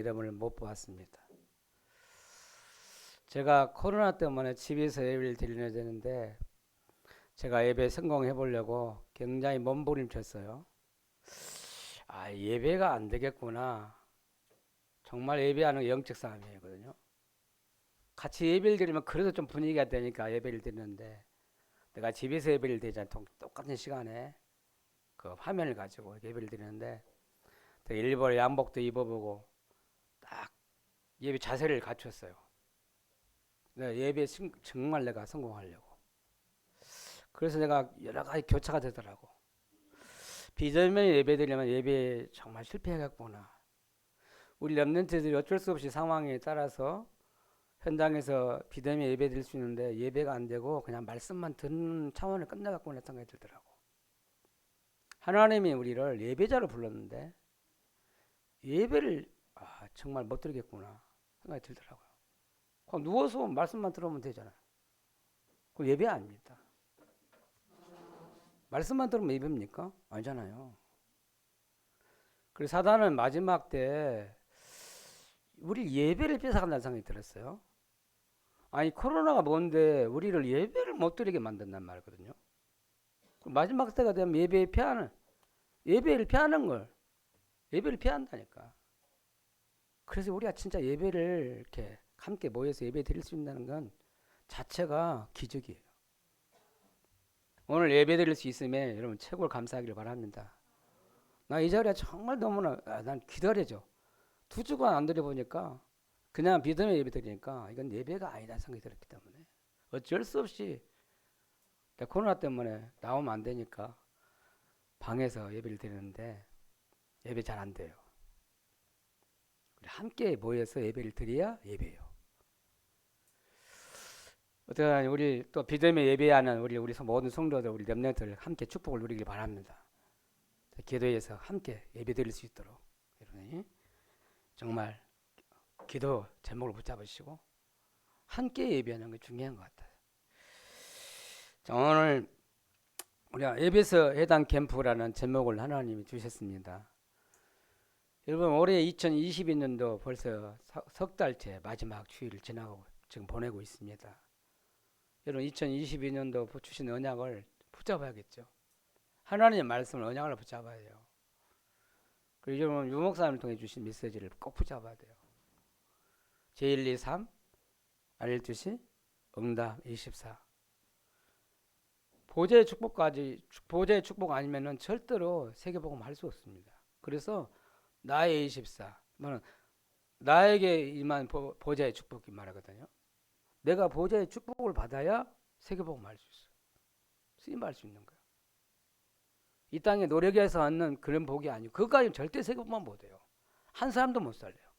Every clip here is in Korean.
이름을 못 보았습니다. 제가 코로나 때문에 집에서 예배를 드려야 되는데 제가 예배 성공해 보려고 굉장히 몸부림쳤어요. 예배가 안 되겠구나. 정말 예배하는 게 영적 싸움이거든요. 같이 예배를 드리면 그래도 좀 분위기가 되니까 예배를 드리는데 내가 집에서 예배를 드리자 똑같은 시간에 그 화면을 가지고 예배를 드리는데 일부러 양복도 입어보고 딱 예배 자세를 갖췄어요. 예배 정말 내가 성공하려고. 그래서 내가 여러 가지 교차가 되더라고. 비대면 예배 드리면 예배 정말 실패하겠구나. 우리 렘넌트들이 어쩔 수 없이 상황에 따라서 현장에서 비대면 예배 드릴 수 있는데 예배가 안 되고 그냥 말씀만 듣는 차원을 끝나갔구나 생각이 들더라고. 하나님이 우리를 예배자로 불렀는데 예배를 정말 못 드리겠구나 생각이 들더라고요. 그럼 누워서 말씀만 들으면 되잖아요. 그 예배 아닙니다. 말씀만 들으면 예배입니까? 아니잖아요. 그래서 사단은 마지막 때 우리 예배를 뺏어간다는 생각이 들었어요. 아니 코로나가 뭔데 우리를 예배를 못 드리게 만든단 말이거든요. 마지막 때가 되면 예배를 피하는 걸 예배를 피한다니까. 그래서 우리가 진짜 예배를 이렇게 함께 모여서 예배 드릴 수 있다는 건 자체가 기적이에요. 오늘 예배 드릴 수 있음에 여러분 최고를 감사하기를 바랍니다. 나 이 자리에 정말 너무나 난 기다려져. 2주간 안 드려보니까 그냥 비대면 예배 드리니까 이건 예배가 아니다 생각이 들었기 때문에 어쩔 수 없이 코로나 때문에 나오면 안 되니까 방에서 예배를 드리는데 예배 잘 안 돼요. 함께 모여서 예배를 드려야 예배예요. 어떠한 우리 또 비대면 예배하는 우리 모든 성도들 우리 렘넌트들 함께 축복을 누리길 바랍니다. 기도해서 함께 예배 드릴 수 있도록 여러분이 정말 기도 제목을 붙잡으시고 함께 예배하는 게 중요한 것 같아요. 자, 오늘 우리가 예배서 해당 캠프라는 제목을 하나님이 주셨습니다. 여러분 올해 2022년도 벌써 석 달째 마지막 주일을 지나고 지금 보내고 있습니다. 여러분 2022년도 주신 언약을 붙잡아야겠죠. 하나님의 말씀을 언약을 붙잡아야 돼요. 그리고 여러분 유목사님을 통해 주신 메시지를 꼭 붙잡아야 돼요. 제1, 2, 3 알려주시 응답 24 보좌의 축복 아니면은 절대로 세계복음 할 수 없습니다. 그래서 나의 24 나에게 임한 보좌의 축복이 말하거든요. 내가 보좌의 축복을 받아야 세계복음 할 수 있어요. 쓰임받을 수 있는 거예요. 이 땅에 노력해서 얻는 그런 복이 아니고 그것까지는 절대 세계복음만 못해요. 한 사람도 못 살려요.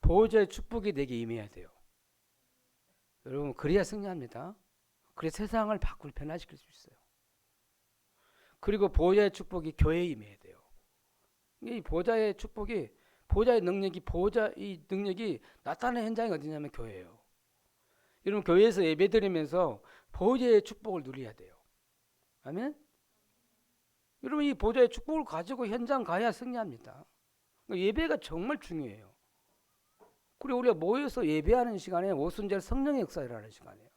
보좌의 축복이 내게 임해야 돼요. 여러분 그래야 승리합니다. 그래야 세상을 바꿀 변화시킬 수 있어요. 그리고 보좌의 축복이 교회에 임해야 돼요. 이 보좌의 축복이 보좌의 능력이 나타나는 현장이 어디냐면 교회예요. 여러분 교회에서 예배드리면서 보좌의 축복을 누려야 돼요. 아멘. 여러분 이 보좌의 축복을 가지고 현장 가야 승리합니다. 예배가 정말 중요해요. 그리고 우리가 모여서 예배하는 시간에 오순절 성령의 역사를 하는 시간이에요.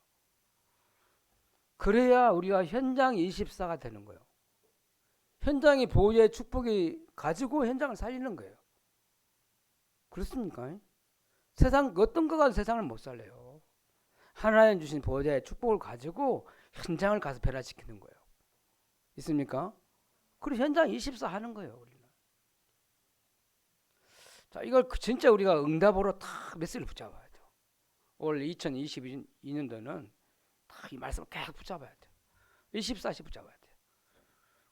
그래야 우리가 현장 24가 되는 거예요. 현장이 보좌의 축복이 가지고 현장을 살리는 거예요. 그렇습니까? 세상 어떤 거가 세상을 못 살려요. 하나님 주신 보좌의 축복을 가지고 현장을 가서 변화시키는 거예요. 있습니까? 그리고 현장 24 하는 거예요. 우리는. 자, 이걸 진짜 우리가 응답으로 다 메시지를 붙잡아야 돼요. 올 2022년도는 다 이 말씀을 계속 붙잡아야 돼요. 24시 붙잡아야 돼요.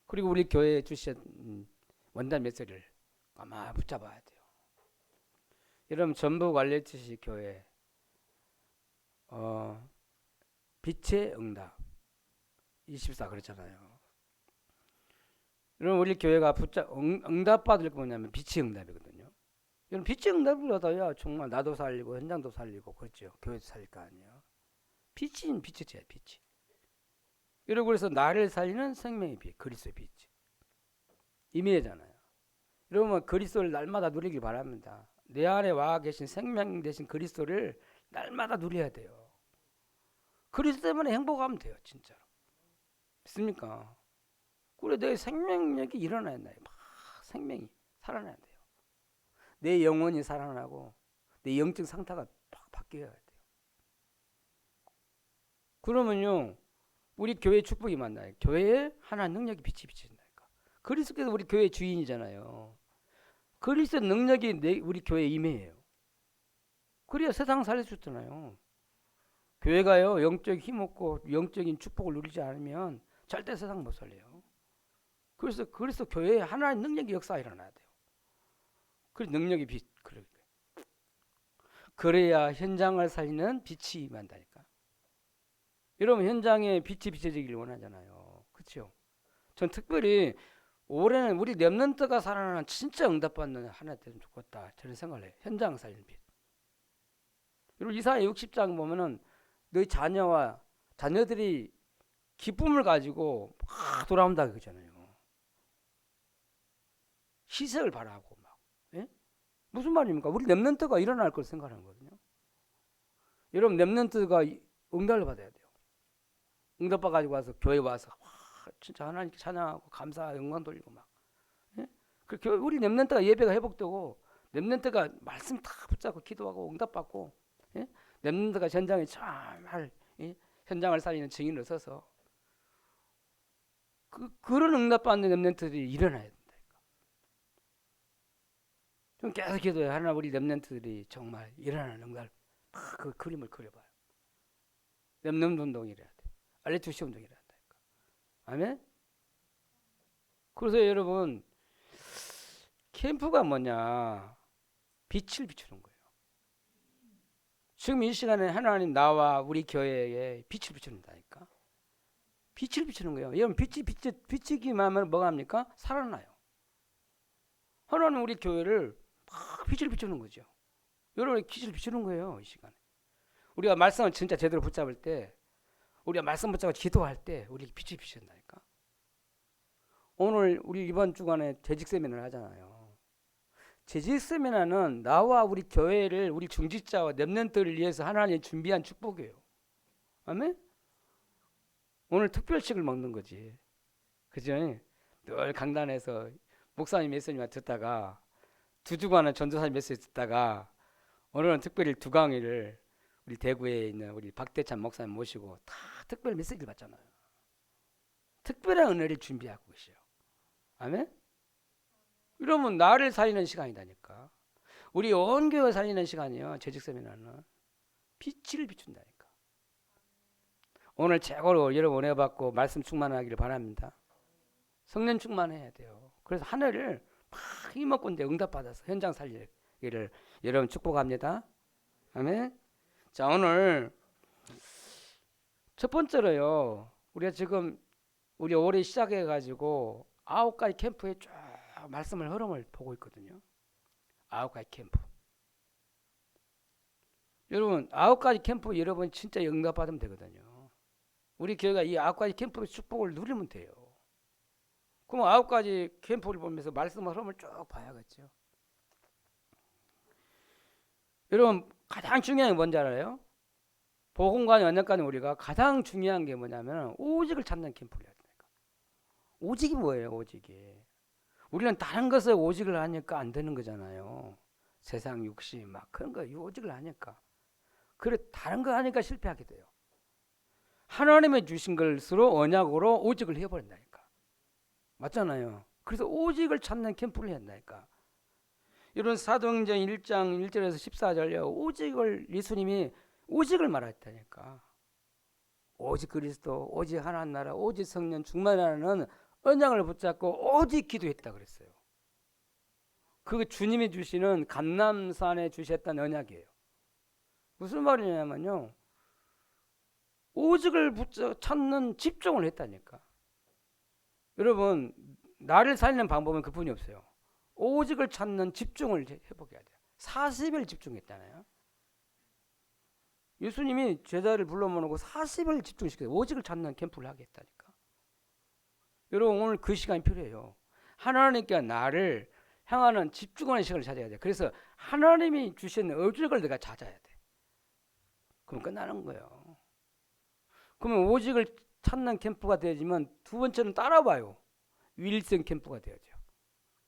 그리고 우리 교회에 주신 원단 메시지를 아마 붙잡아야 돼요. 여러분 전북 알레티시 교회 빛의 응답 24 그렇잖아요. 여러분 우리 교회가 응답 받을 게 뭐냐면 빛의 응답이거든요. 여러분 빛의 응답을 받아야 정말 나도 살리고 현장도 살리고 그렇죠. 교회도 살릴 거 아니에요. 빛이 빛이지 빛이. 여러분 그래서 나를 살리는 생명의 빛 그리스도의 빛 임의잖아요. 여러분 그리스도를 날마다 누리길 바랍니다. 내 안에 와 계신 생명 되신 그리스도를 날마다 누려야 돼요. 그리스도 때문에 행복하면 돼요, 진짜로. 믿습니까? 그래 내 생명력이 일어나야 돼요. 막 생명이 살아나야 돼요. 내 영혼이 살아나고 내 영적 상태가 막 바뀌어야 돼요. 그러면요, 우리 교회 축복이 만나요. 교회에 하나님 능력이 빛이 비친다니까. 그리스도께서 우리 교회 주인이잖아요. 그리스도 능력이 우리 교회에 임해요. 그래야 세상 살릴 수 있잖아요. 교회가요 영적 힘 없고 영적인 축복을 누리지 않으면 절대 세상 못 살려요. 그래서 교회에 하나님 능력의 역사가 일어나야 돼요. 그래서 능력이 빛 그래야 현장을 살리는 빛이 임한다니까. 여러분 현장에 빛이 비춰지길 원하잖아요. 그렇죠? 전 특별히 올해는 우리 렘넌트가 살아나는 진짜 응답받는 하나 되면 좋겠다. 저는 생각을 해요. 현장 살리는 빛. 여러분 이사야 60장 보면은 너희 자녀들이 기쁨을 가지고 막 돌아온다 그러잖아요. 희색을 바라고 막. 예? 무슨 말입니까? 우리 렘넌트가 일어날 걸 생각하는 거거든요. 여러분 렘넌트가 응답을 받아야 돼요. 응답 받아가지고 와서 교회 와서 와, 진짜 하나님께 찬양하고 감사 영광 돌리고 막. 예? 우리 렘넌트가 예배가 회복되고 렘넌트가 말씀 다 붙잡고 기도하고 응답 받고 예? 렘넌트가 현장에 정말 예? 현장을 살리는 증인으로 서서 그런 응답 받는 렘넌트들이 일어나야 된다니까. 좀 계속 기도해. 하나 우리 렘넌트들이 정말 일어나는 응답 그 그림을 그려봐요. 렘넌트 운동이 이래야 돼. 알레투시 운동이 이래야 된다니까. 아멘? 그래서 여러분 캠프가 뭐냐? 빛을 비추는 거예요. 지금 이 시간에 하나님 나와 우리 교회에 빛을 비추는다니까. 빛을 비추는 거예요. 여러분 빛이 비치기만 하면 뭐가 합니까? 살아나요. 하나님 우리 교회를 막 빛을 비추는 거죠. 여러분이 빛을 비추는 거예요. 이 시간에. 우리가 말씀을 진짜 제대로 붙잡을 때 우리가 말씀 붙잡고 기도할 때 우리 빛을 비춘다니까. 오늘 우리 이번 주간에 재직 세미나를 하잖아요. 재직 세미나는 나와 우리 교회를 우리 중직자와 렘넌트를 위해서 하나님이 준비한 축복이에요. 아멘? 오늘 특별식을 먹는 거지. 그죠? 늘 강단에서 목사님 메시지만 듣다가 두 주간은 전도사님 메시지 듣다가 오늘은 특별히 두 강의를 우리 대구에 있는 우리 박대찬 목사님 모시고 다 특별 메시지를 받잖아요. 특별한 은혜를 준비하고 계셔요. 아멘? 이러면 나를 살리는 시간이다니까. 우리 온 교회 살리는 시간이요. 재직 세미나는 빛을 비춘다니까. 오늘 최고로 여러분 은혜 받고 말씀 충만하기를 바랍니다. 성령 충만해야 돼요. 그래서 하늘을 막 힘없고 응답 받아서 현장 살리기를 여러분 축복합니다. 아멘. 자, 오늘 첫 번째로요. 우리가 지금 우리 올해 시작해 가지고 9가지 캠프에 쭉 말씀을 흐름을 보고 있거든요. 9가지 캠프. 여러분 9가지 캠프 여러분 진짜 응답 받으면 되거든요. 우리 교회가 이 9가지 캠프의 축복을 누리면 돼요. 그럼 9가지 캠프를 보면서 말씀 흐름을 쭉 봐야겠죠. 여러분 가장 중요한 게 뭔지 알아요? 복음과 연약과는 우리가 가장 중요한 게 뭐냐면 오직을 찾는 캠프를 해야 되니까. 오직이 뭐예요? 오직이. 우리는 다른 것을 오직을 하니까 안 되는 거잖아요. 세상 욕심 막 그런 거 오직을 하니까. 그래 다른 거 하니까 실패하게 돼요. 하나님의 주신 것으로 언약으로 오직을 해버린다니까. 맞잖아요. 그래서 오직을 찾는 캠프를 한다니까. 이런 사도행전 1장 1절에서 14절요. 오직을 예수님이 오직을 말했다니까. 오직 그리스도, 오직 하나님 나라, 오직 성령 충만하는 언약을 붙잡고 오직 기도했다 그랬어요. 그 주님이 주시는 감람산에 주셨던 언약이에요. 무슨 말이냐면요. 오직을 찾는 집중을 했다니까. 여러분 나를 살리는 방법은 그뿐이 없어요. 오직을 찾는 집중을 회복해야 돼요. 40일 집중했잖아요. 예수님이 제자를 불러 모으고 40일 집중시켜서 오직을 찾는 캠프를 하겠다니까. 여러분 오늘 그 시간이 필요해요. 하나님께 나를 향하는 집중하는 시간을 찾아야 돼요. 그래서 하나님이 주신 오직을 내가 찾아야 돼. 그럼 끝나는 거예요. 그러면 오직을 찾는 캠프가 되어지면 두 번째는 따라와요. 유일성 캠프가 되어져.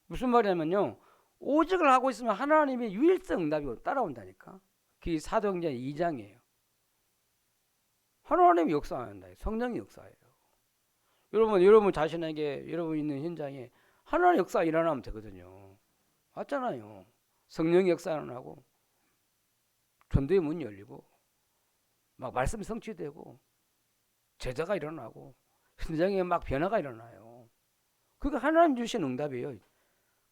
무슨 말이냐면요. 오직을 하고 있으면 하나님의 유일성 응답이 따라온다니까. 그게 사도행전 2장이에요. 하나님이 역사한다. 성령이 역사해요. 여러분 자신에게 여러분 있는 현장에 하나님 역사 일어나면 되거든요. 맞잖아요. 성령 역사 일어나고 전도의 문이 열리고 막 말씀이 성취되고 제자가 일어나고 현장에 막 변화가 일어나요. 그게 하나님 주신 응답이에요.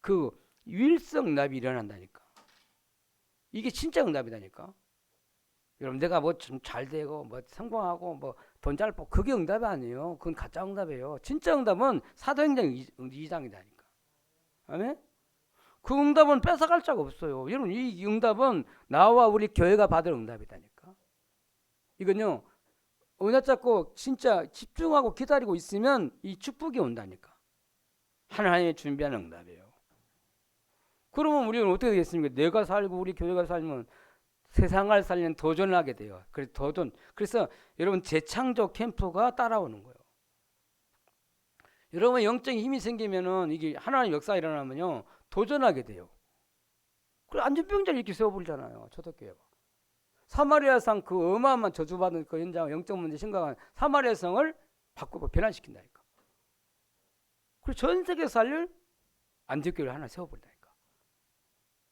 그 유일성 응답이 일어난다니까. 이게 진짜 응답이다니까. 여러분 내가 뭐 좀 잘 되고 뭐 성공하고 뭐 돈 잘 벌고 그게 응답이 아니에요. 그건 가짜 응답이에요. 진짜 응답은 사도행전 2장이다니까. 아멘? 그 응답은 뺏어갈 자가 없어요. 여러분 이 응답은 나와 우리 교회가 받을 응답이다니까. 이건요. 은혜 잡고 진짜 집중하고 기다리고 있으면 이 축복이 온다니까. 하나님의 준비한 응답이에요. 그러면 우리는 어떻게 되겠습니까? 내가 살고 우리 교회가 살면 세상을 살리는 도전을 하게 돼요. 그래서 도전. 그래서 여러분 재창조 캠프가 따라오는 거예요. 여러분 영적인 힘이 생기면은 이게 하나님 역사 일어나면요 도전하게 돼요. 그래 안전병자를 이렇게 세워버리잖아요. 초대교회가. 사마리아성 그 어마어마한 저주받은 그 현장 영적 문제 심각한 사마리아성을 바꾸고 변화시킨다니까. 그리고 전 세계 살릴 안전교회를 하나 세워버린다니까.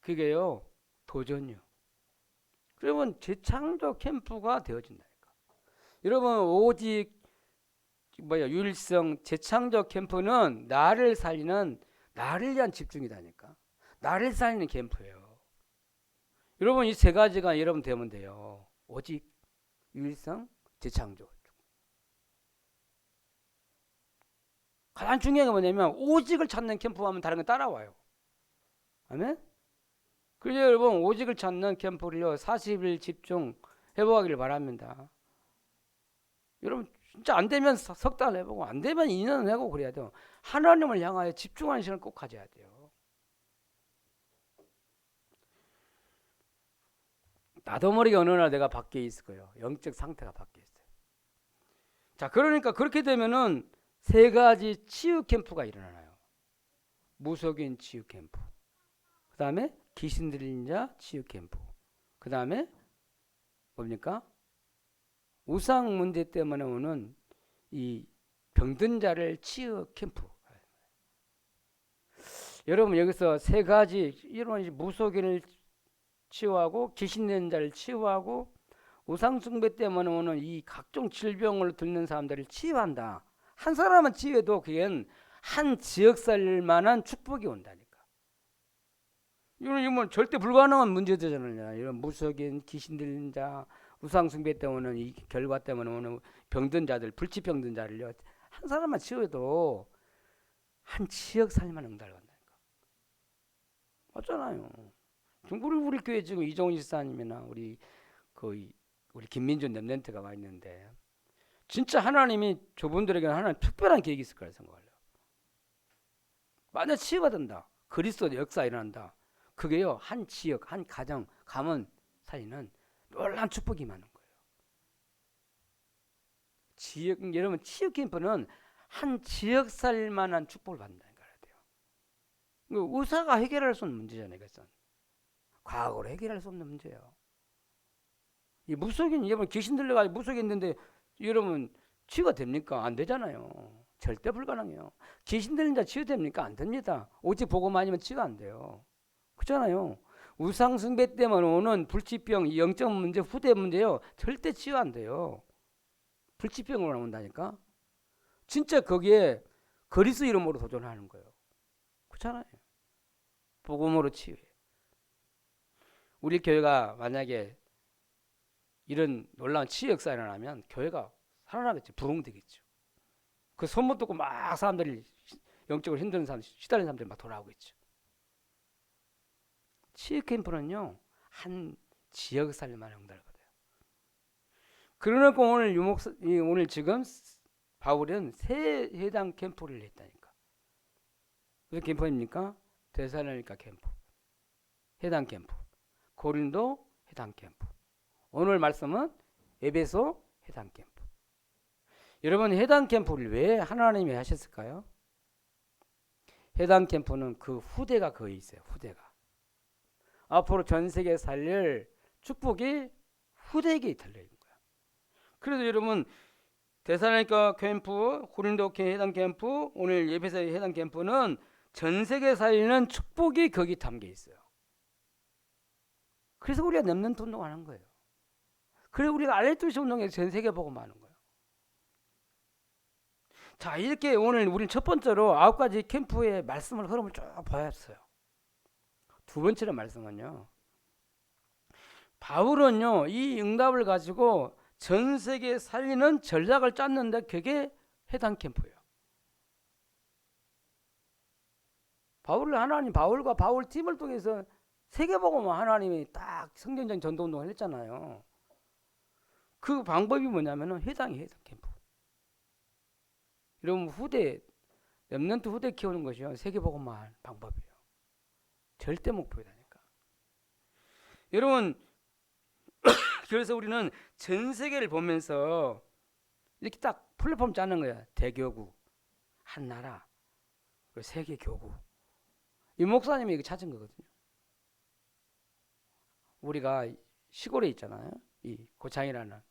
그게요 도전이요. 그러면 재창조 캠프가 되어진다니까. 여러분 오직 유일성 재창조 캠프는 나를 살리는 나를 위한 집중이다니까. 나를 살리는 캠프예요. 여러분 이 세 가지가 여러분 되면 돼요. 오직 유일성 재창조. 가장 중요한 게 뭐냐면 오직을 찾는 캠프 하면 다른 건 따라와요. 아멘? 그래서 여러분 오직을 찾는 캠프를요 40일 집중 해보기를 바랍니다. 여러분 진짜 안 되면 석 달 해보고 안 되면 2년 해보고 그래야 돼요. 하나님을 향하여 집중하는 시간을 꼭 가져야 돼요. 나도 모르게 어느 날 내가 밖에 있을 거예요. 영적 상태가 밖에 있어요. 자, 그러니까 그렇게 되면은 세 가지 치유 캠프가 일어나요. 무속인 치유 캠프. 그 다음에 귀신 들린 자 치유 캠프. 그 다음에 뭡니까? 우상 문제 때문에 오는 이 병든 자를 치유 캠프. 여러분 여기서 세 가지 이런 무속인을 치유하고 귀신 낸 자를 치유하고 우상 숭배 때문에 오는 이 각종 질병을 듣는 사람들을 치유한다. 한 사람은 치유해도 그게 한 지역 살 만한 축복이 온다니까. 이건 절대 불가능한 문제잖아요. 이런 무속인 귀신 들린 자 우상 숭배 때문에 오는 이 결과 때문에 오는 병든 자들 불치 병든 자를요 한 사람만 치유해도 한 지역 살만 응답을 한다니까. 맞잖아요. 우리 교회 지금 이종훈 집사님이나 우리 김민준 랩런트가 와 있는데 진짜 하나님이 저분들에게는 하나님 특별한 계획이 있을 거라 생각해요. 만약 치유가 된다. 그리스도의 역사 일어난다. 그게요 한 지역 한 가정 가문 사이는 놀라운 축복이 많은 거예요. 지역 여러분 치유 캠프는 한 지역 살만한 축복을 받는다는 거야 돼요. 의사가 해결할 수 없는 문제잖아요. 그것은 과거로 해결할 수 없는 문제예요. 이 무속인 여러분 귀신 들려가지고 무속인데 여러분 치유가 됩니까? 안 되잖아요. 절대 불가능해요. 귀신 들린 자 치유됩니까? 안 됩니다. 오직 보고만 아니면 치유가 안 돼요. 그렇잖아요. 우상 숭배 때문에 오는 불치병, 영적 문제, 후대 문제요. 절대 치유 안 돼요. 불치병으로 나온다니까. 진짜 거기에 그리스도 이름으로 도전하는 거예요. 그렇잖아요. 복음으로 치유해. 우리 교회가 만약에 이런 놀라운 치유 역사가 일어나면 교회가 살아나겠죠. 부흥되겠죠. 그 소문 듣고 막 사람들이 영적으로 힘든 사람, 시달리는 사람들이 막 돌아오고 있죠. 치유 캠프는요 한 지역 살만 응답을 받아요. 그러니까 오늘 지금 바울은 새 해당 캠프를 했다니까. 무슨 캠프입니까? 데살로니가 캠프, 해당 캠프. 고린도 해당 캠프. 오늘 말씀은 에베소 해당 캠프. 여러분, 해당 캠프를 왜 하나님이 하셨을까요? 해당 캠프는 그 후대가 거의 있어요. 후대가. 앞으로 전 세계에 살릴 축복이 후대에게 달려 있는 거야. 그래서 여러분, 데살로니가 캠프, 고린도 해당 캠프, 오늘 에베소 해당 캠프는 전 세계에 살리는 축복이 거기 담겨 있어요. 그래서 우리가 렘넌트 운동하는 거예요. 그래서 우리가 알레투시 운동에서 전 세계 보고 마는 거예요. 자, 이렇게 오늘 우리는 첫 번째로 9가지 캠프의 말씀을 흐름을 쭉 보았어요. 두 번째로 말씀은요, 바울은요 이 응답을 가지고 전 세계에 살리는 전략을 짰는데 그게 해당 캠프예요. 바울과 바울 팀을 통해서 세계복음을 하나님이 딱 성경적인 전도운동을 했잖아요. 그 방법이 뭐냐면은 해당 캠프. 여러분, 렘넌트 후대 키우는 것이요 세계복음만 방법이에요. 절대 목표이다니까. 여러분, 그래서 우리는 전 세계를 보면서 이렇게 딱 플랫폼 짜는 거야. 대교구, 한 나라, 그리고 세계 교구. 이 목사님이 이거 찾은 거거든요. 우리가 시골에 있잖아요. 이 고창이라는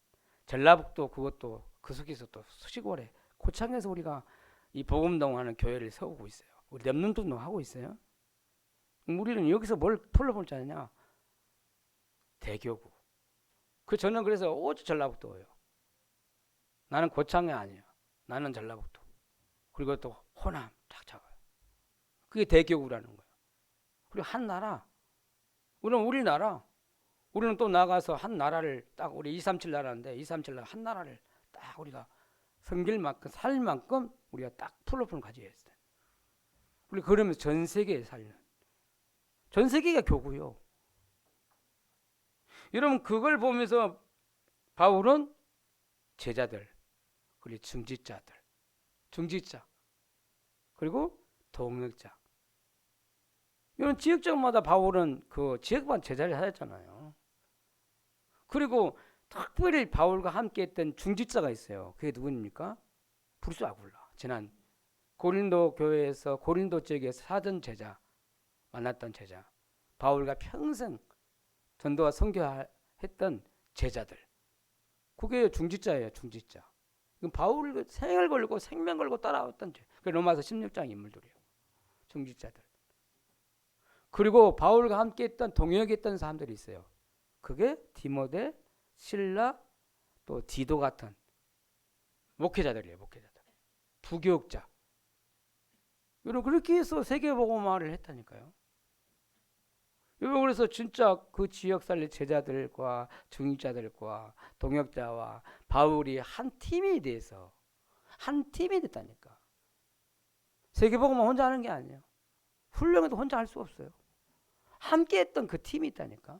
전라북도, 그것도 그 속에서 또 시골에 고창에서 우리가 이 복음동하는 교회를 세우고 있어요. 우리 렘넌트 운동 하고 있어요. 우리는 여기서 뭘 플랫폼을 짜느냐? 대교구. 저는 그래서 오직 전라북도예요. 나는 고창이 아니에요. 나는 전라북도. 그리고 또 호남 쫙 잡아요. 그게 대교구라는 거예요. 그리고 한 나라. 우리나라. 우리는 또 나가서 한 나라를 딱 우리 237 나라인데 237 나라 한 나라를 딱 우리가 섬길 만큼 살 만큼 우리가 딱 플랫폼을 가져야 했어요. 우리 그러면서 전 세계에 살리는. 전 세계가 교구요. 여러분, 그걸 보면서 바울은 제자들, 그리고 중지자, 그리고 동역자. 이런 지역적마다 바울은 그 지역만 제자를 하였잖아요. 그리고 특별히 바울과 함께했던 중지자가 있어요. 그게 누구입니까? 브루스 아굴라. 지난 고린도 교회에서 고린도 지역에서 사던 제자, 만났던 제자. 바울과 평생 전도와 선교했던 제자들. 그게 중지자예요. 중지자. 바울 생을 걸고 생명 걸고 따라왔던 그 로마서 16장 인물들이에요. 중지자들. 그리고 바울과 함께 했던 동역했던 사람들이 있어요. 그게 디모데, 실라, 또 디도 같은 목회자들이에요. 목회자들. 부교육자. 여러분, 그렇게 해서 세계복음화를 했다니까요. 여러분, 그래서 진짜 그 지역 살릴 제자들과 중직자들과 동역자와 바울이 한 팀이 돼서 한 팀이 됐다니까. 세계복음화 혼자 하는 게 아니에요. 훈련도 혼자 할 수 없어요. 함께 했던 그 팀이 있다니까.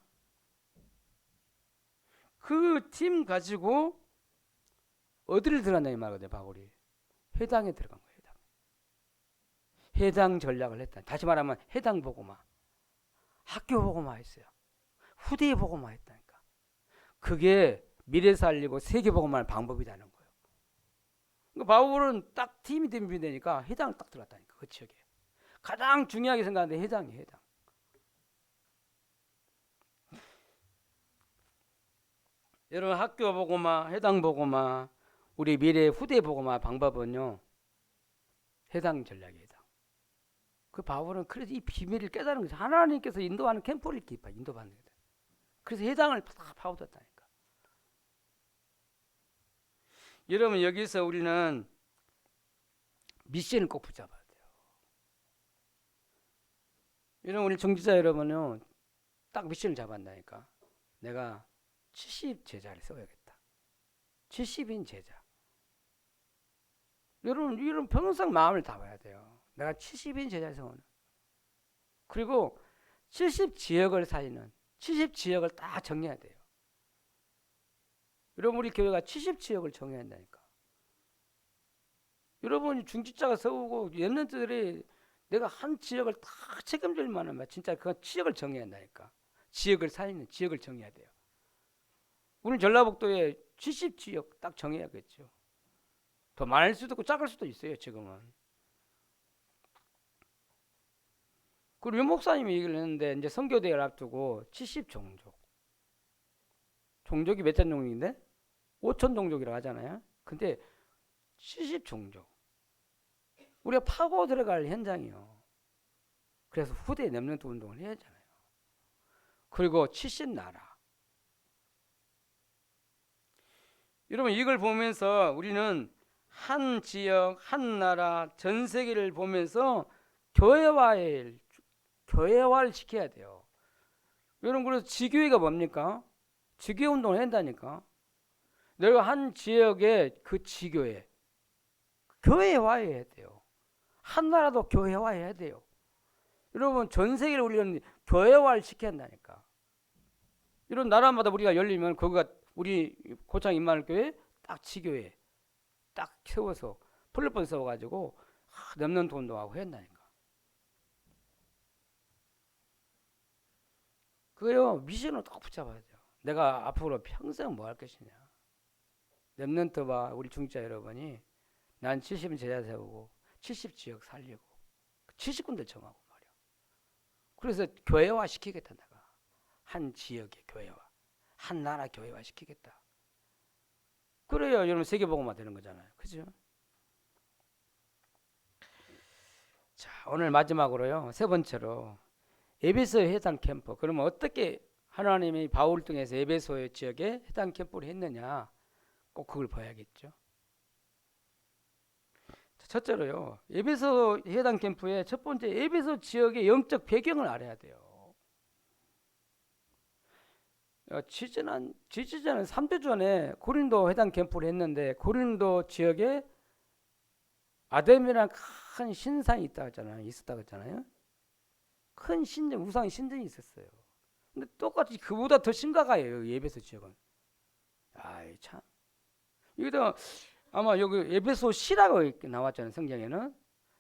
그 팀 가지고 어디를 들어갔냐 이 말이거든요. 바울이 해당에 들어간 거예요. 해당 전략을 했다. 다시 말하면 해당 복음화, 학교 복음화 했어요. 후대 복음화 했다니까. 그게 미래 살리고 세계 복음화의 방법이라는 거예요. 그러니까 바울은 딱 팀이 되니까 해당을 딱 들어갔다니까. 그 지역에 가장 중요하게 생각하는데 해당이에요. 해당. 여러분, 학교 복음화, 해당 복음화, 우리 미래 후대 복음화 방법은요, 해당 전략이에요. 그 바울은 그래서 이 비밀을 깨달은 거죠. 하나님께서 인도하는 캠프를 이렇게 인도받는 거예요. 그래서 해당을 다 파고들었다니까. 여러분, 여기서 우리는 미션을 꼭 붙잡아야 돼요. 여러분, 우리 정지자 여러분은 딱 미션을 잡았다니까. 내가 70 제자를 세워야겠다. 70인 제자. 여러분 평생 마음을 담아야 돼요. 내가 70인 제자를 세우는. 그리고 70 지역을 살리는 70 지역을 딱 정해야 돼요. 여러분, 우리 교회가 70 지역을 정해야 한다니까. 여러분이 중직자가 세우고 렘넌트들이 내가 한 지역을 다 책임질 만하면 진짜 그 지역을 정해야 한다니까. 지역을 살리는 지역을 정해야 돼요. 우리는 전라북도에 70지역 딱 정해야겠죠. 더 많을 수도 있고 작을 수도 있어요. 지금은. 그리고 유 목사님이 얘기를 했는데 이제 선교대회를 앞두고 70종족. 종족이 몇천 종족인데 5천 종족이라고 하잖아요. 근데 70종족. 우리가 파고 들어갈 현장이요. 그래서 후대 렘넌트 운동을 해야 하잖아요. 그리고 70나라. 여러분 이걸 보면서 우리는 한 지역, 한 나라, 전 세계를 보면서 교회화를 시켜야 돼요. 여러분 그래서 지교회가 뭡니까? 지교회 운동을 한다니까. 내가 한 지역의 그 지교회 교회화해야 돼요. 한 나라도 교회화해야 돼요. 여러분 전 세계를 우리는 교회화를 시켜야 한다니까. 이런 나라마다 우리가 열리면 거기가 우리 고창 임마누엘교회 딱 지교회 딱 세워서 플랫폼 세워가지고 렘넌트 운동하고 해야 한다니까. 그래요. 미션을 딱 붙잡아야 돼요. 내가 앞으로 평생 뭐 할 것이냐. 렘넌트와 우리 중자 여러분이 난 70은 제자 세우고 70지역 살리고 70군데 정하고 말이야. 그래서 교회화 시키겠다 내가. 한 지역의 교회화, 한 나라 교회화 시키겠다. 그래야 여러분 세계복음화 되는 거잖아요. 그죠? 자, 오늘 마지막으로요. 세 번째로 에베소 해당 캠프. 그러면 어떻게 하나님이 바울을 통해서 에베소 지역에 해당 캠프를 했느냐? 꼭 그걸 봐야겠죠. 첫째로요. 에베소 해당 캠프의 첫 번째 에베소 지역의 영적 배경을 알아야 돼요. 지지난 3주 전에 고린도 해당 캠프를 했는데 고린도 지역에 아담이라는 큰 신상이 있었다고 했잖아요. 큰 신전, 우상 신전이 있었어요. 근데 똑같이 그보다 더 심각해요. 에베소 지역은. 아이 참. 여기다 아마 여기 에베소 시라고 나왔잖아요. 성경에는.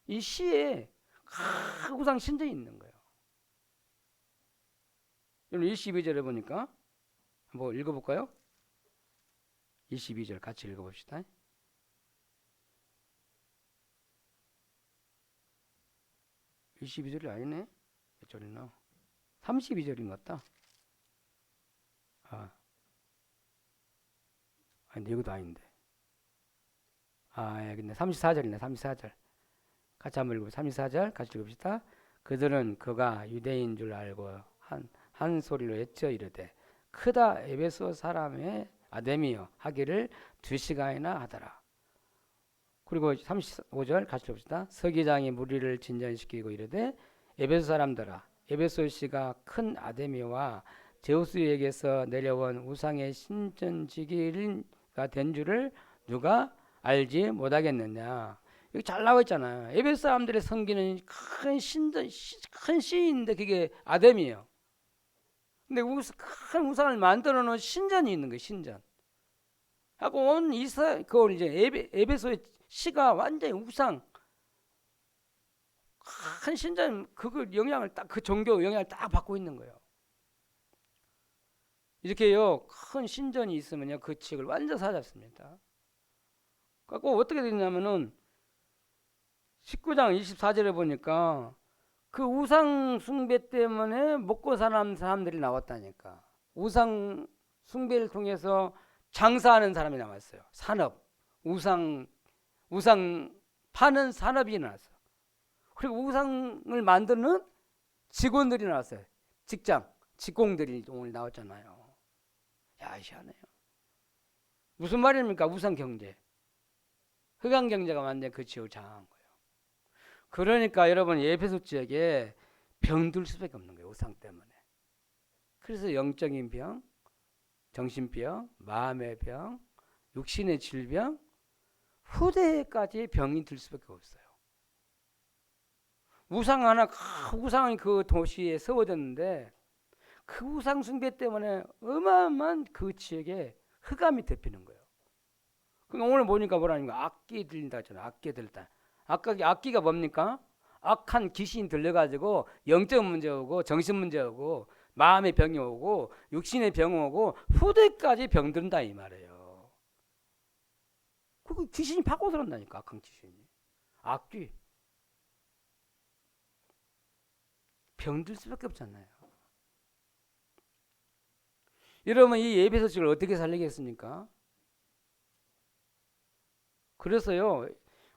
이 시에 큰 우상 신전이 있는 거예요. 여러분 22절에 보니까 한번 읽어볼까요? 22절 같이 읽어봅시다. 22절이 아니네. 몇 절이나? 32절인 것 같다. 아니 이것도 아닌데. 여기네. 34절이네. 34절. 같이 한번 읽어봅시다. 34절 같이 읽읍시다. 그들은 그가 유대인 줄 알고 한 소리로 외쳐 이르되 크다 에베소 사람의 아데미여 하기를 2시간이나 하더라. 그리고 35절 같이 읽읍시다. 서기장이 무리를 진전시키고 이르되 에베소 사람들아 에베소시가 큰 아데미와 제우스에게서 내려온 우상의 신전지기가 된 줄을 누가 알지 못하겠느냐. 여기 잘 나와 있잖아요. 에베소 사람들의 섬기는 큰 신전, 큰 신인데 그게 아데미예요. 근데 큰 우상을 만들어 놓은 신전이 있는 거예요. 신전. 하고 온 그걸 이제 에베소의 시가 완전히 우상 큰 신전 그걸 영향을 딱 그 종교 영향을 딱 받고 있는 거예요. 이렇게요 큰 신전이 있으면요 그 지역을 완전 사잡습니다. 그래서 어떻게 되냐면은 19장 24절에 보니까 그 우상 숭배 때문에 먹고 사는 사람들이 나왔다니까. 우상 숭배를 통해서 장사하는 사람이 나왔어요. 산업, 우상 파는 산업이 나왔어요. 그리고 우상을 만드는 직원들이 나왔어요. 직공들이 오늘 나왔잖아요. 야, 희한해요. 무슨 말입니까? 우상 경제. 흑암 경제가 완전 그 지역을 장악한 거예요. 그러니까 여러분 에베소 지역에 병들 수밖에 없는 거예요. 우상 때문에. 그래서 영적인 병, 정신병, 마음의 병, 육신의 질병, 후대까지 병이 들 수밖에 없어요. 우상이 그 도시에 세워졌는데 그 우상 숭배 때문에 어마어마한 그 지역에 흑암이 덮이는 거예요. 그러니까 오늘 보니까 뭐라니까 악기 들린다 했잖아요. 악기 들린다. 악기가 뭡니까? 악한 귀신이 들려가지고 영적 문제 오고 정신 문제 오고 마음의 병이 오고 육신의 병이 오고 후대까지 병든다 이 말이에요. 그거 귀신이 파고들었다니까. 악한 귀신이. 악귀. 병들 수밖에 없잖아요. 여러분 이 에베소서를 어떻게 살리겠습니까? 그래서요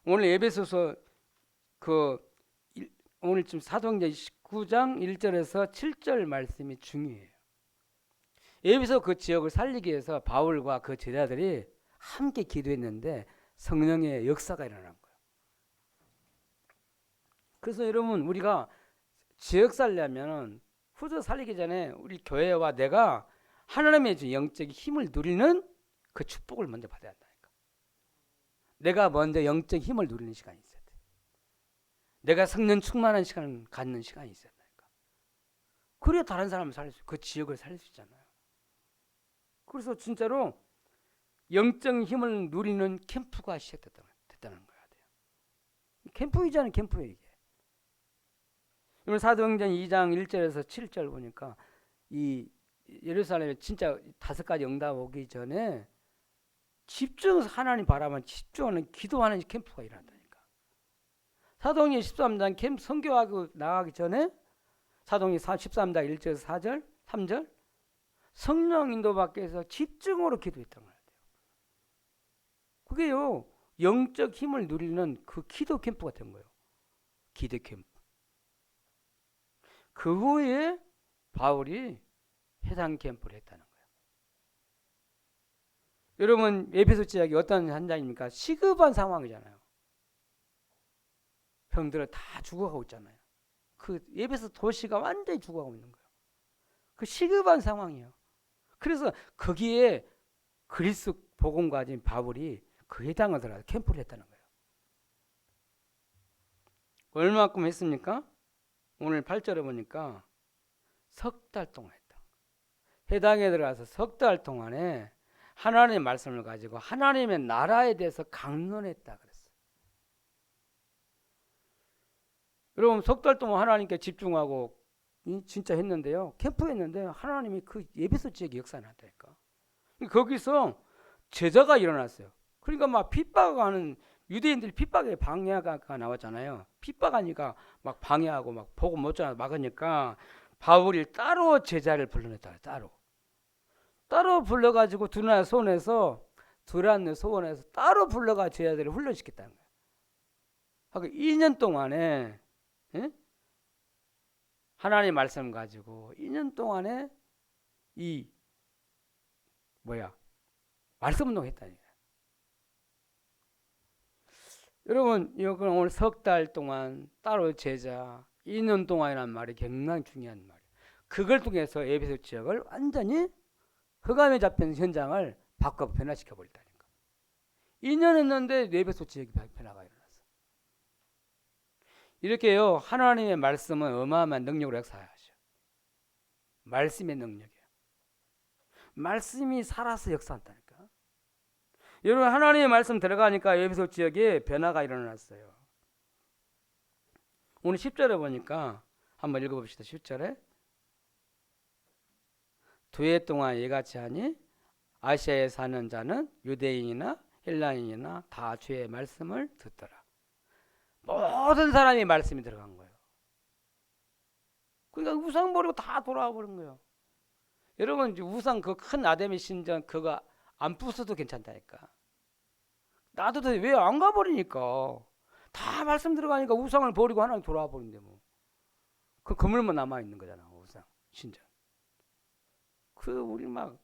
오늘 에베소서 오늘 지금 사도행전 19장 1절에서 7절 말씀이 중요해요. 에베소 그 지역을 살리기 위해서 바울과 그 제자들이 함께 기도했는데 성령의 역사가 일어난 거예요. 그래서 여러분 우리가 지역 살려면 후대 살리기 전에 우리 교회와 내가 하나님의 주 영적인 힘을 누리는 그 축복을 먼저 받아야 한다니까. 내가 먼저 영적 힘을 누리는 시간이 있어야 돼. 내가 성령 충만한 시간을 갖는 시간이 있어야 된다니까. 그래야 다른 사람을 살릴 수, 그 지역을 살릴 수 있잖아요. 그래서 진짜로 영적 힘을 누리는 캠프가 시작됐다는 거야. 캠프이자는 캠프예요 이게. 오늘 사도행전 2장 1절에서 7절 보니까 이 예루살렘에 진짜 5가지 응답 오기 전에 집중해서 하나님 바라만 집중하는 기도하는 캠프가 일어난다니까. 사도행전 13장 캠프 선교하고 나가기 전에 사도행전 13장 1절에서 4절 3절 성령 인도 받기 위해서 집중으로 기도했던 거예요. 그게요 영적 힘을 누리는 그 기도 캠프가 된 거예요. 기도 캠프. 그 후에 바울이 해당 캠프를 했다는 거예요. 여러분 에베소 지역이 어떤 현장입니까? 시급한 상황이잖아요. 형들은 다 죽어가고 있잖아요. 그 에베소 도시가 완전히 죽어가고 있는 거예요. 그 시급한 상황이에요. 그래서 거기에 그리스 복음 가진 바울이 그 해당을 들어가서 캠프를 했다는 거예요. 얼마만큼 했습니까? 오늘 8절에 보니까 석 달 동안 했다. 해당에 들어가서 석 달 동안에 하나님의 말씀을 가지고 하나님의 나라에 대해서 강론했다 그랬어요. 여러분 석 달 동안 하나님께 집중하고 진짜 했는데요. 캠프했는데 하나님이 그 에베소 지역에 역사를 한다니까. 거기서 제자가 일어났어요. 그러니까 막 핍박하는 유대인들이 핍박에 방해가 나왔잖아요. 핍박하니까 막 방해하고 막 보고 못 자나 막으니까 바울이 따로 제자를 불러냈다. 따로 불러가지고 두란의 소원에서 따로 불러가 제자들을 훈련시켰다는 거예요. 그러니까 2년 동안에 하나님의 말씀 가지고 2년 동안에 말씀 운동했다니. 여러분 이건 오늘 석 달 동안 따로 제자 2년 동안이라는 말이 굉장히 중요한 말이에요. 그걸 통해서 에베소 지역을 완전히 흑암에 잡힌 현장을 바꿔 변화시켜 버렸다니까. 2년 했는데 에베소 지역이 변화가 일어났어. 이렇게요 하나님의 말씀은 어마어마한 능력으로 역사하셔. 말씀의 능력이에요. 말씀이 살아서 역사한다니까. 여러분 하나님의 말씀 들어가니까 에베소 지역에 변화가 일어났어요. 오늘 10절에 보니까 한번 읽어봅시다. 10절에 두 해 동안 이같이 하니 아시아에 사는 자는 유대인이나 헬라인이나 다 주의 말씀을 듣더라. 모든 사람이 말씀이 들어간 거예요. 그러니까 우상 버리고 다 돌아와 버린 거예요. 여러분 우상 그 큰 아담의 신전 그거 안 부숴도 괜찮다니까. 나도 왜 안 가버리니까. 다 말씀 들어가니까 우상을 버리고 하나님 돌아와 버린대 뭐. 그 그물만 남아 있는 거잖아 우상 신전. 그 우리 막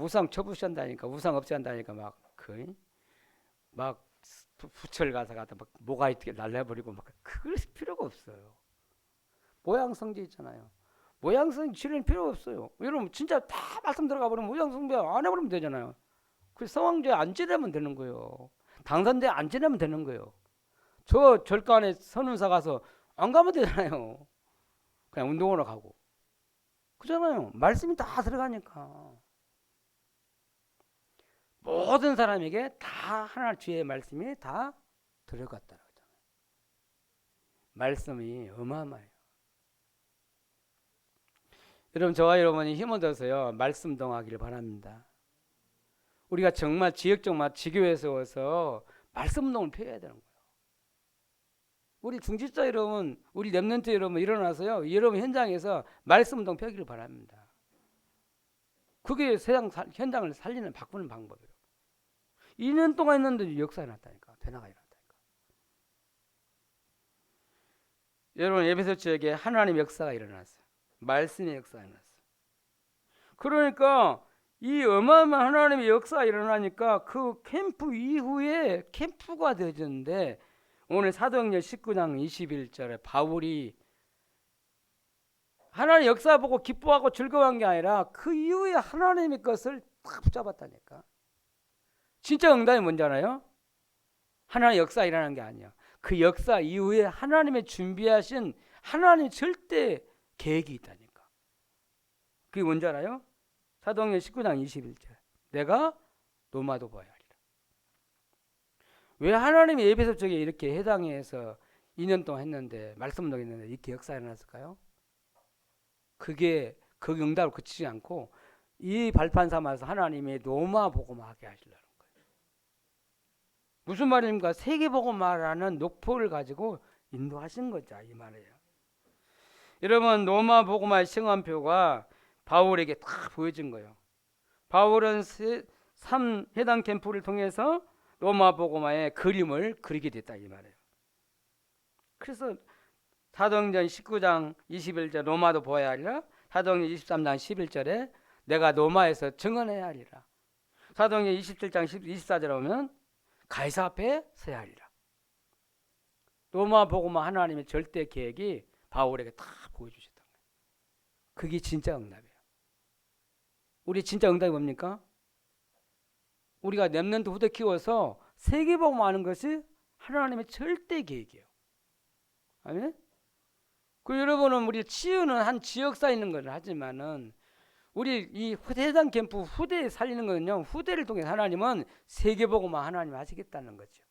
우상 처부시한다니까 우상 없애한다니까 막 부처를 가서 막 뭐가 있게 날려버리고 막 그럴 필요가 없어요. 모양성지 있잖아요. 모양성 치료는 필요 없어요. 여러분 진짜 다 말씀 들어가 버리면 모양성배 안 해버리면 되잖아요. 그 성황제 안 지내면 되는 거예요. 당산제 안 지내면 되는 거예요. 저 절간에 선운사 가서 안 가면 되잖아요. 그냥 운동하러 가고 그잖아요. 말씀이 다 들어가니까 모든 사람에게 다 하나 주의 말씀이 다 들어갔다는 거잖아요. 말씀이 어마어마해요. 여러분 저와 여러분이 힘을 얻어서요 말씀 동하기를 바랍니다. 우리가 정말 지역적 지교에서 와서 말씀 운동을 펴야 되는 거예요. 우리 중직자 여러분, 우리 렘넌트 여러분 일어나서요 여러분 현장에서 말씀 운동 펴기를 바랍니다. 그게 세상 현장을 살리는 바꾸는 방법이에요. 2년 동안 했는데 역사가 났다니까. 변화가 일어났다니까. 여러분 에베소 지역에 하나님의 역사가 일어났어요. 말씀의 역사가 일어났어요. 그러니까 이 어마어마한 하나님의 역사가 일어나니까 그 캠프 이후에 캠프가 되어졌는데 오늘 사도행전 19장 21절에 바울이 하나님 역사 보고 기뻐하고 즐거워한 게 아니라 그 이후에 하나님의 것을 딱 붙잡았다니까. 진짜 응답이 뭔지 알아요? 하나님의 역사 일어나는 게 아니야. 그 역사 이후에 하나님의 준비하신 하나님의 절대 계획이 있다니까. 그게 뭔지 알아요? 사도행전 19장 21절. 내가 노마도 보아야 하리라. 왜 하나님이 에베소 쪽에 이렇게 해당해서 2년 동안 했는데 말씀 운동했는데 이렇게 역사가 일어났을까요? 그게 그 응답을 그치지 않고 이 발판 삼아서 하나님이 노마 복음하게 하시려는 거예요. 무슨 말입니까? 세계 복음화라는 목표를 가지고 인도하신 거죠. 이 말이에요. 여러분 노마 복음화의 시험표가 바울에게 다 보여진 거예요. 바울은 해당 캠프를 통해서 로마 복음화의 그림을 그리게 됐다 이 말이에요. 그래서 사도행전 19장 21절 로마도 보아야 하리라. 사도행전 23장 11절에 내가 로마에서 증언해야 하리라. 사도행전 27장 24절에 오면 가이사 앞에 서야 하리라. 로마 복음화 하나님의 절대 계획이 바울에게 다 보여주셨던 거예요. 그게 진짜 응답이에요. 우리 진짜 응답이 뭡니까? 우리가 렘넌트 후대 키워서 세계복음화하는 것이 하나님의 절대 계획이에요. 아멘? 그 여러분은 우리 치유는 한 지역사에 있는 걸 하지만은 우리 이 해당 캠프 후대에 살리는 거는요. 후대를 통해 하나님은 세계복음화 하나님 하시겠다는 거죠.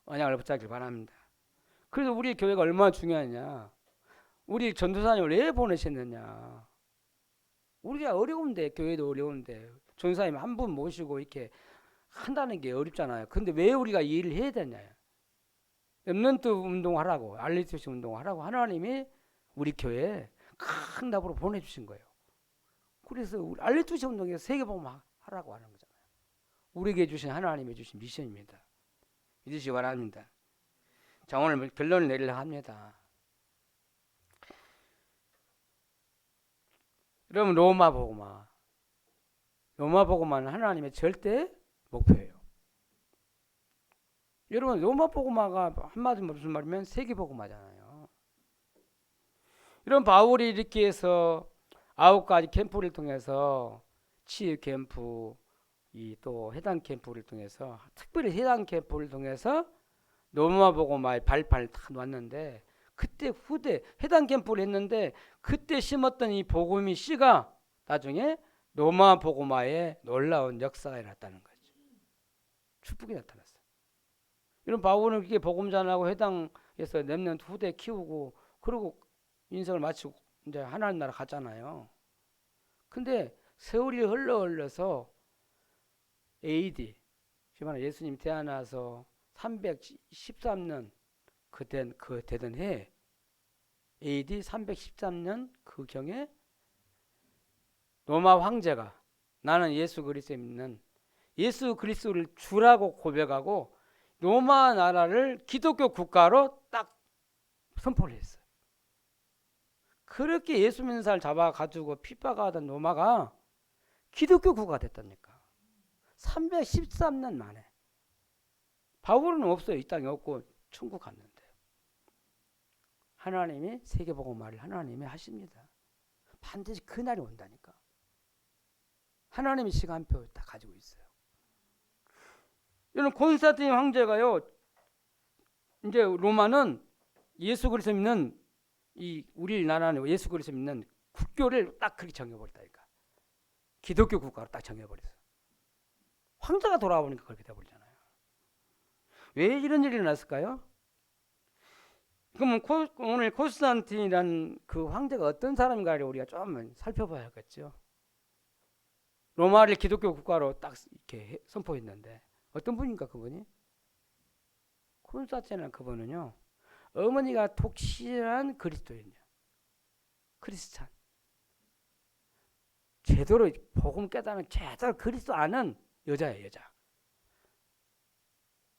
언약을 붙잡길 바랍니다. 그래서 우리 교회가 얼마나 중요하냐. 우리 전도사님을 왜 보내셨느냐. 우리가 어려운데 교회도 어려운데 전도사님 한 분 모시고 이렇게 한다는 게 어렵잖아요. 근데 왜 우리가 이 일을 해야 되냐. 렘넌트 운동하라고 알리투시 운동하라고 하나님이 우리 교회에 큰 답으로 보내주신 거예요. 그래서 우리 알리투시 운동에서 세계복음화 하라고 하는 거잖아요. 우리에게 주신 하나님이 주신 미션입니다. 믿으시기 바랍니다. 자 오늘 결론을 내리려고 합니다. 여러분 로마 복음화는 하나님의 절대 목표예요. 여러분 로마 복음화가 한마디로 무슨 말이면 세계 복음화잖아요. 여러분 바울이 이렇게 해서 9가지 캠프를 통해서 치유 캠프 또 해당 캠프를 통해서 특별히 해당 캠프를 통해서 로마 복음화의 발판을 딱 놨는데 그때 후대 해당 캠프를 했는데 그때 심었던 이 복음이 씨가 나중에 로마 복음화에 놀라운 역사가 일어났다는 거죠. 축복이 나타났어요. 이런 바울은 그렇게 복음 전하고 해당에서 렘넌트 후대 키우고 그리고 인생을 마치고 이제 하나님 나라 갔잖아요. 근데 세월이 흘러서 AD 예수님 태어나서 313년 되던 해 AD 313년 그 경에 로마 황제가 나는 예수 그리스도에 믿는 예수 그리스도를 주라고 고백하고 로마 나라를 기독교 국가로 딱 선포를 했어요. 그렇게 예수 믿는 사람을 잡아가지고 핍박하던 로마가 기독교 국가가 됐다니까. 313년 만에. 바울은 없어요. 이 땅에 없고 천국 갔는데. 하나님이 세계복음화를 하나님이 하십니다. 반드시 그날이 온다니까. 하나님이 시간표 다 가지고 있어요. 여러분 콘스탄틴 황제가요. 이제 로마는 예수 그리스도 믿는 우리나라는 예수 그리스도 믿는 국교를 딱 그렇게 정해버렸다니까. 기독교 국가로 딱 정해버렸어. 황제가 돌아오니까 그렇게 돼버리잖아요. 왜 이런 일이 일어났을까요? 그러면 오늘 콘스탄틴이라는 그 황제가 어떤 사람인가를 우리가 좀 살펴봐야겠죠. 로마를 기독교 국가로 딱 이렇게 선포했는데 어떤 분인가 그분이? 콘스탄틴이라는 그분은요. 어머니가 독실한 그리스도인이야. 크리스찬. 제대로 복음 깨닫는 제대로 그리스도 아는 여자예요, 여자.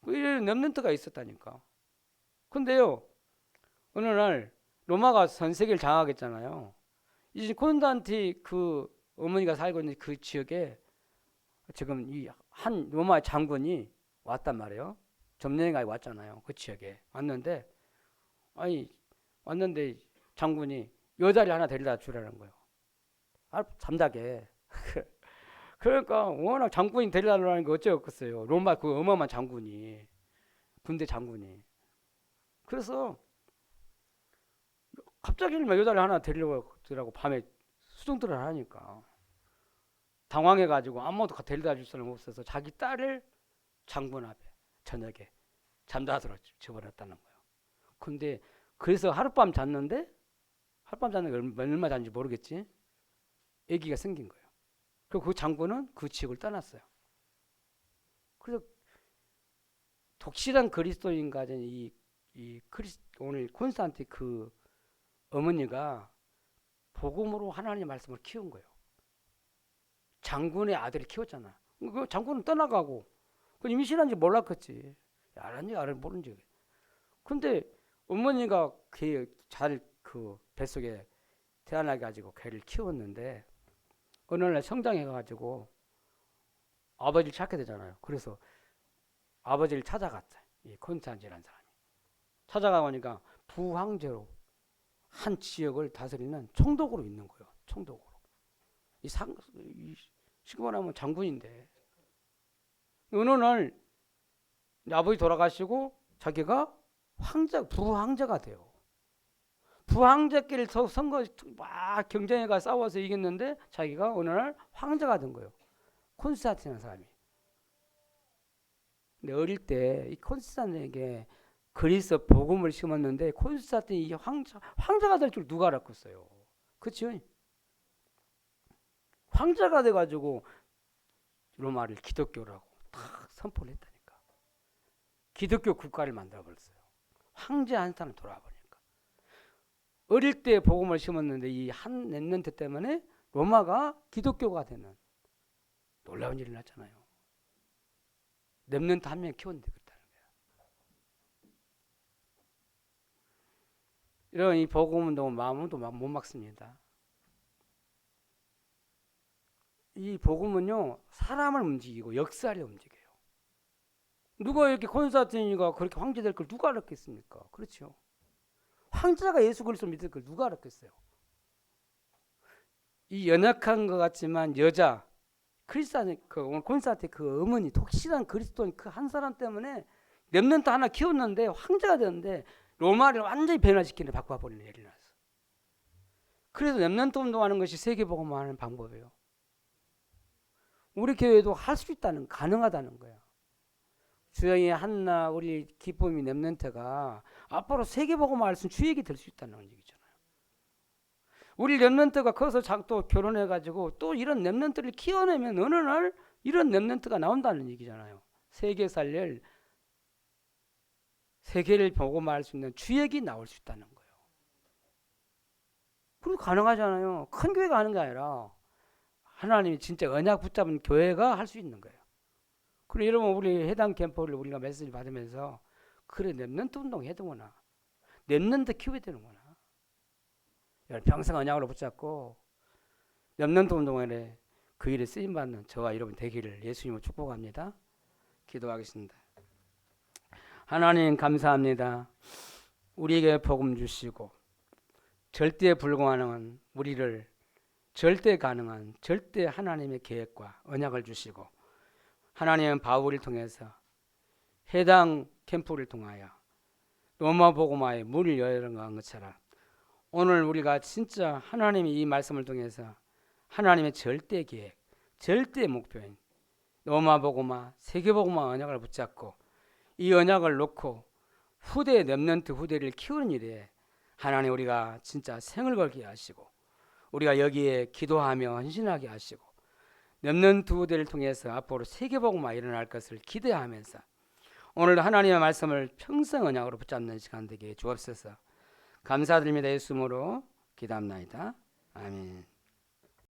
이런 렘넌트가 있었다니까. 근데요, 어느 날 로마가 전 세계를 장악했잖아요. 이제 콘스탄티 그 어머니가 살고 있는 그 지역에 지금 이 한 로마 장군이 왔단 말이에요. 점령해가 왔잖아요. 그 지역에 왔는데 아니 왔는데 장군이 여자를 하나 데려다 주라는 거예요. 아, 잠자게. 그러니까 워낙 장군이 데려다 주라는 게 어쩌겠어요. 로마 그 어마어마한 장군이 군대 장군이. 그래서 갑자기 여자를 하나 데리려고 밤에 수중들을 하니까 당황해가지고 아무도 데려다 줄 사람 없어서 자기 딸을 장군 앞에 저녁에 잠자도록 집어넣었다는 거예요. 근데 그래서 하룻밤 잤는데 하룻밤 잤는데 얼마 잤는지 모르겠지. 아기가 생긴 거예요. 그리고 그 장군은 그 지역을 떠났어요. 그래서 독실한 그리스도인 가진 오늘 콘스탄티 그 어머니가 복음으로 하나님의 말씀을 키운 거예요. 장군의 아들을 키웠잖아. 그 장군은 떠나가고 그 임신한지 몰랐겠지. 알았니? 모른지. 근데 어머니가 잘 그 뱃속에 태어나게 가지고 걔를 키웠는데 어느 날 성장해가지고 아버지를 찾게 되잖아요. 그래서 아버지를 찾아갔다. 이 콘스탄티라는 사람이 찾아가보니까 부황제로 한 지역을 다스리는 총독으로 있는 거예요. 총독으로. 쉽게 말하면 장군인데 어느 날 아버지 돌아가시고 자기가 부황제가 돼요. 부황제끼리 선거 막 경쟁해가 싸워서 이겼는데 자기가 어느 날 황제가 된 거예요. 콘스탄티라는 사람이. 근데 어릴 때 이 콘스탄틴에게 그리스 복음을 심었는데 콘스탄틴이 이 황제가 될 줄 누가 알았겠어요. 그렇죠? 황제가 돼가지고 로마를 기독교라고 탁 선포를 했다니까. 기독교 국가를 만들어버렸어요. 황제 한 사람 돌아버리니까. 어릴 때 복음을 심었는데 이 한 렘넌트 때문에 로마가 기독교가 되는 놀라운 일이 났잖아요. 렘넌트 한 명 키웠는데 그렇다는 거야. 이런 이 복음 운동은 마음도 못 막습니다. 이 복음은요 사람을 움직이고 역사를 움직여요. 누가 이렇게 콘스탄티니가 그렇게 황제 될 걸 누가 알았겠습니까? 그렇죠. 황제가 예수 그리스도를 믿을 걸 누가 알았겠어요? 이 연약한 것 같지만 여자 콘스탄티 그 어머니 독실한 그리스도인 그 한 사람 때문에 렘넌트 하나 키웠는데 황제가 되는데 로마를 완전히 변화시키는 바꿔버리는 일이 났어. 그래서 렘넌트 운동하는 것이 세계복음화 하는 방법이에요. 우리 교회도 할 수 있다는 가능하다는 거야. 주영이 한나 우리 기쁨이 렘넌트가 앞으로 세계복음화 할 수 있는 주역이 될 수 있다는 얘기잖아요. 우리 렘넌트가 커서 또 결혼해가지고 또 이런 렘넌트를 키워내면 어느 날 이런 렘넌트가 나온다는 얘기잖아요. 세계를 복음화할 수 있는 주역이 나올 수 있다는 거예요. 그리고 가능하잖아요. 큰 교회가 하는 게 아니라 하나님이 진짜 언약 붙잡은 교회가 할 수 있는 거예요. 그리고 여러분 우리 해당 캠프를 우리가 메시지 받으면서 그래 렘넌트 운동 해야 되구나. 렘넌트 키워야 되는구나. 평생 언약으로 붙잡고 렘넌트 운동에 그 일에 쓰임받는 저와 여러분 되기를 예수님으로 축복합니다. 기도하겠습니다. 하나님 감사합니다. 우리에게 복음 주시고 절대 불가능한 우리를 절대 가능한 절대 하나님의 계획과 언약을 주시고 하나님은 바울을 통해서 해당 캠프를 통하여 로마 복음화의 문을 열어간 것처럼 오늘 우리가 진짜 하나님이 이 말씀을 통해서 하나님의 절대 계획, 절대 목표인 로마 복음화, 세계 복음화 언약을 붙잡고 이 언약을 놓고 후대 렘넌트 후대를 키우는 일에 하나님 우리가 진짜 생을 걸게 하시고 우리가 여기에 기도하며 헌신하게 하시고 렘넌트 후대를 통해서 앞으로 세계복음화 일어날 것을 기대하면서 오늘 하나님의 말씀을 평생 언약으로 붙잡는 시간 되게 주옵소서. 감사드립니다. 예수 이름으로 기도합나이다. 아멘.